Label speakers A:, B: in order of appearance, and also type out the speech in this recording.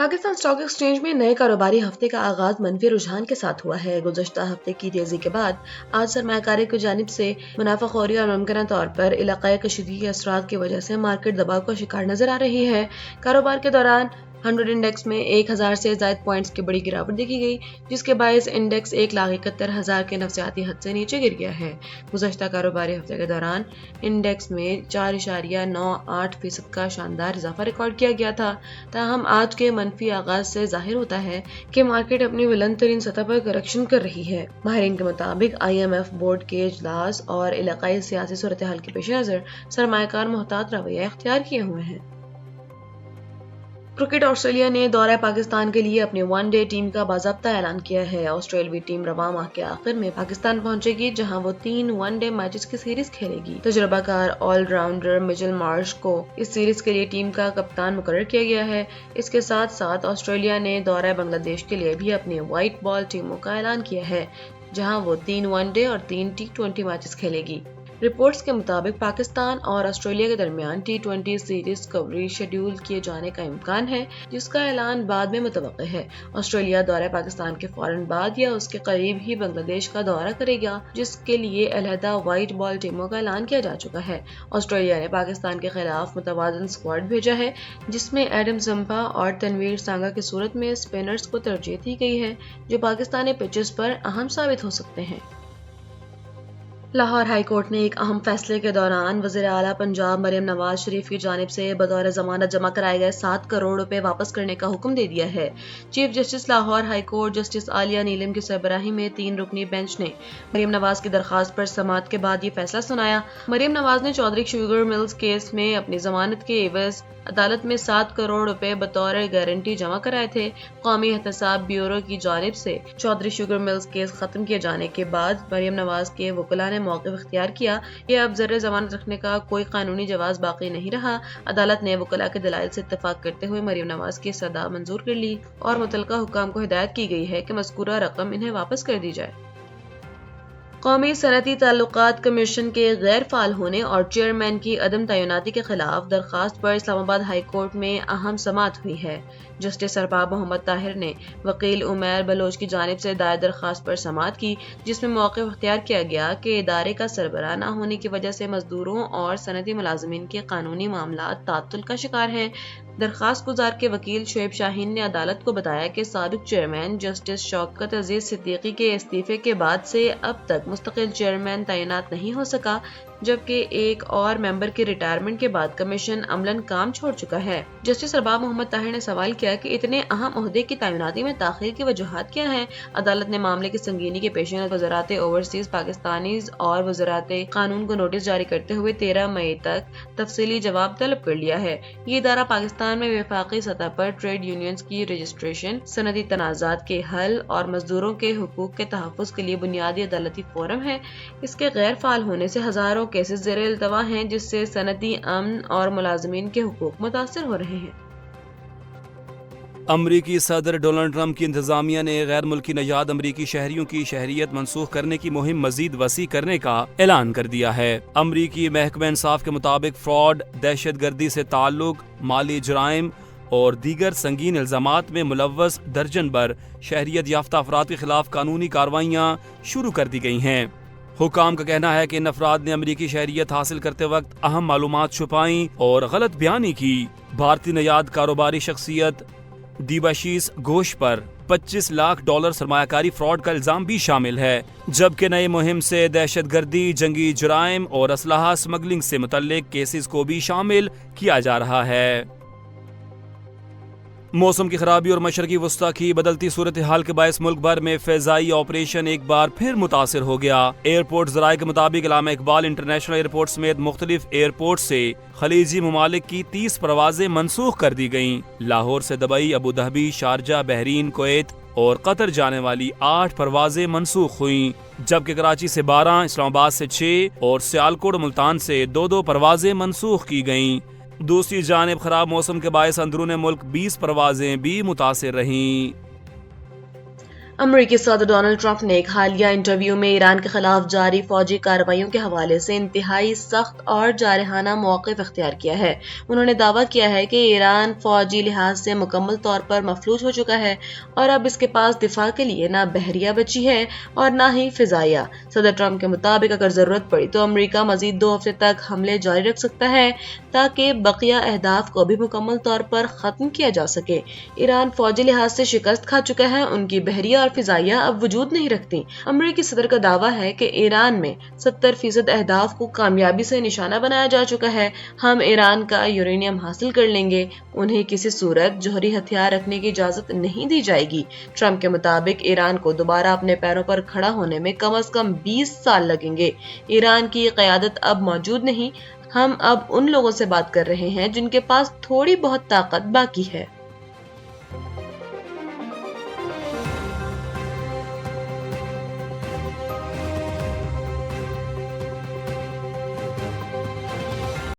A: Pakistan stock exchange میں نئے کاروباری ہفتے کا آغاز منفی رجحان کے ساتھ ہوا ہے۔ گزشتہ ہفتے کی تیزی کے بعد آج سرمایہ کاری کی جانب سے منافع خوری اور ممکنہ طور پر علاقائی کشیدگی کے اثرات کی وجہ سے مارکیٹ دباؤ کا شکار نظر آ رہی ہے۔ کاروبار کے دوران 100 انڈیکس میں 1000 سے زائد پوائنٹس کی بڑی گراوٹ دیکھی گئی، جس کے باعث انڈیکس 1,71,000 کے نفسیاتی حد سے نیچے گر گیا ہے۔ گزشتہ کاروباری ہفتے کے دوران انڈیکس میں 4.98% کا شاندار اضافہ ریکارڈ کیا گیا تھا، تاہم آج کے منفی آغاز سے ظاہر ہوتا ہے کہ مارکیٹ اپنی بلند ترین سطح پر کریکشن کر رہی ہے۔ ماہرین کے مطابق IMF بورڈ کے اجلاس اور علاقائی سیاسی صورتحال کے پیش نظر سرمایہ کار محتاط رویہ اختیار کیے ہوئے ہیں۔ کرکٹ آسٹریلیا نے دورہ پاکستان کے لیے اپنی ون ڈے ٹیم کا باضابطہ اعلان کیا ہے۔ آسٹریلوی ٹیم رواں ماہ کے آخر میں پاکستان پہنچے گی، جہاں وہ 3 ون ڈے میچز کی سیریز کھیلے گی۔ تجربہ کار آل راؤنڈر مچل مارش کو اس سیریز کے لیے ٹیم کا کپتان مقرر کیا گیا ہے۔ اس کے ساتھ ساتھ آسٹریلیا نے دورہ بنگلہ دیش کے لیے بھی اپنی وائٹ بال ٹیموں کا اعلان کیا ہے، جہاں وہ 3 ون ڈے اور 3 T20 میچز کھیلے گی۔ رپورٹس کے مطابق پاکستان اور آسٹریلیا کے درمیان T20 سیریز کورنگ شیڈول کیے جانے کا امکان ہے، جس کا اعلان بعد میں متوقع ہے۔ آسٹریلیا دورہ پاکستان کے فوراً بعد یا اس کے قریب ہی بنگلہ دیش کا دورہ کرے گا، جس کے لیے علیحدہ وائٹ بال ٹیموں کا اعلان کیا جا چکا ہے۔ آسٹریلیا نے پاکستان کے خلاف متوازن اسکواڈ بھیجا ہے، جس میں ایڈم زمپا اور تنویر سانگا کی صورت میں اسپنرز کو ترجیح دی گئی ہے، جو پاکستانی پچز پر اہم ثابت ہو سکتے ہیں۔ لاہور ہائی کورٹ نے ایک اہم فیصلے کے دوران وزیر اعلیٰ پنجاب مریم نواز شریف کی جانب سے بطور ضمانت جمع کرائے گئے 7 کروڑ روپے واپس کرنے کا حکم دے دیا ہے۔ Chief justice Lahore high court justice Aliya Neelam کی سربراہی میں 3 رکنی بینچ نے مریم نواز کی درخواست پر سماعت کے بعد یہ فیصلہ سنایا۔ مریم نواز نے چودھری شوگر ملز کیس میں اپنی ضمانت کے عوض عدالت میں 7 کروڑ روپے بطور گارنٹی جمع کرائے تھے۔ قومی احتساب بیورو کی جانب سے چودھری شوگر ملز کیس ختم کیے جانے کے بعد مریم نواز کے وکلاء نے موقف اختیار کیا کہ اب زر ضمانت رکھنے کا کوئی قانونی جواز باقی نہیں رہا۔ عدالت نے وکلاء کے دلائل سے اتفاق کرتے ہوئے مریم نواز کی سزا منظور کر لی اور متعلقہ حکام کو ہدایت کی گئی ہے کہ مذکورہ رقم انہیں واپس کر دی جائے۔ قومی صنعتی تعلقات کمیشن کے غیر فعال ہونے اور چیئرمین کی عدم تعیناتی کے خلاف درخواست پر اسلام آباد ہائی کورٹ میں اہم سماعت ہوئی ہے۔ جسٹس ارباب محمد طاہر نے وکیل عمیر بلوچ کی جانب سے دائر درخواست پر سماعت کی، جس میں موقف اختیار کیا گیا کہ ادارے کا سربراہ نہ ہونے کی وجہ سے مزدوروں اور صنعتی ملازمین کے قانونی معاملات تعطل کا شکار ہیں۔ درخواست گزار کے وکیل شعیب شاہین نے عدالت کو بتایا کہ سابق چیئرمین جسٹس شوکت عزیز صدیقی کے استعفے کے بعد سے اب تک مستقل چیئرمین تعینات نہیں ہو سکا، جبکہ ایک اور ممبر کے ریٹائرمنٹ کے بعد کمیشن عملاً کام چھوڑ چکا ہے۔ جسٹس ارباب محمد طاہر نے سوال کیا کہ اتنے اہم عہدے کی تعیناتی میں تاخیر کی وجوہات کیا ہیں۔ عدالت نے معاملے کی سنگینی کے پیش نظر وزارت اوورسیز پاکستانیز اور وزارت قانون کو نوٹس جاری کرتے ہوئے 13 مئی تک تفصیلی جواب طلب کر لیا ہے۔ یہ ادارہ پاکستان میں وفاقی سطح پر ٹریڈ یونینز کی رجسٹریشن، صنعتی تنازعات کے حل اور مزدوروں کے حقوق کے تحفظ کے لیے بنیادی عدالتی فورم ہے۔ اس کے غیر فعال ہونے سے ہزاروں کیسز زیر التوا ہیں، جس سے صنعتی امن اور ملازمین کے حقوق متاثر ہو رہے ہیں۔
B: امریکی صدر ڈونلڈ ٹرمپ کی انتظامیہ نے غیر ملکی نژاد امریکی شہریوں کی شہریت منسوخ کرنے کی مہم مزید وسیع کرنے کا اعلان کر دیا ہے۔ امریکی محکمہ انصاف کے مطابق فراڈ، دہشت گردی سے تعلق، مالی جرائم اور دیگر سنگین الزامات میں ملوث درجن بھر شہریت یافتہ افراد کے خلاف قانونی کارروائیاں شروع کر دی گئی ہیں۔ حکام کا کہنا ہے کہ ان افراد نے امریکی شہریت حاصل کرتے وقت اہم معلومات چھپائیں اور غلط بیانی کی۔ بھارتی نژاد کاروباری شخصیت دیباشیس گھوش پر $25 لاکھ سرمایہ کاری فراڈ کا الزام بھی شامل ہے، جبکہ نئی مہم سے دہشت گردی، جنگی جرائم اور اسلحہ اسمگلنگ سے متعلق کیسز کو بھی شامل کیا جا رہا ہے۔ موسم کی خرابی اور مشرقی وسطی کی بدلتی صورتحال کے باعث ملک بھر میں فضائی آپریشن ایک بار پھر متاثر ہو گیا۔ ایئرپورٹ ذرائع کے مطابق علامہ اقبال انٹرنیشنل ایئرپورٹ سمیت مختلف ایئرپورٹ سے خلیجی ممالک کی 30 پروازیں منسوخ کر دی گئیں۔ لاہور سے Dubai, Abu Dhabi, Sharjah, Bahrain, Kuwait اور قطر جانے والی 8 پروازیں منسوخ ہوئیں، جبکہ کراچی سے 12، اسلام آباد سے 6 اور سیالکوٹ ملتان سے 2 پروازیں منسوخ کی گئیں۔ دوسری جانب خراب موسم کے باعث اندرون ملک 20 پروازیں بھی متاثر رہیں۔
A: امریکی صدر ڈونلڈ ٹرمپ نے ایک حالیہ انٹرویو میں ایران کے خلاف جاری فوجی کارروائیوں کے حوالے سے انتہائی سخت اور جارحانہ موقف اختیار کیا ہے۔ انہوں نے دعویٰ کیا ہے کہ ایران فوجی لحاظ سے مکمل طور پر مفلوج ہو چکا ہے اور اب اس کے پاس دفاع کے لیے نہ بحریہ بچی ہے اور نہ ہی فضائیہ۔ صدر ٹرمپ کے مطابق اگر ضرورت پڑی تو امریکہ مزید 2 ہفتے تک حملے جاری رکھ سکتا ہے تاکہ بقیہ اہداف کو بھی مکمل طور پر ختم کیا جا سکے۔ ایران فوجی لحاظ سے شکست کھا چکا ہے، ان کی بحریہ اور فضائیہ اب وجود نہیں رکھتی۔ امریکی صدر کا دعویٰ ہے کہ ایران میں 70% اہداف کو کامیابی سے نشانہ بنایا جا چکا ہے۔ ہم ایران کا یورینیم حاصل کر لیں گے، انہیں کسی صورت جوہری ہتھیار رکھنے کی اجازت نہیں دی جائے گی۔ ٹرمپ کے مطابق ایران کو دوبارہ اپنے پیروں پر کھڑا ہونے میں کم از کم 20 سال لگیں گے۔ ایران کی قیادت اب موجود نہیں، ہم اب ان لوگوں سے بات کر رہے ہیں جن کے پاس تھوڑی بہت طاقت باقی ہے۔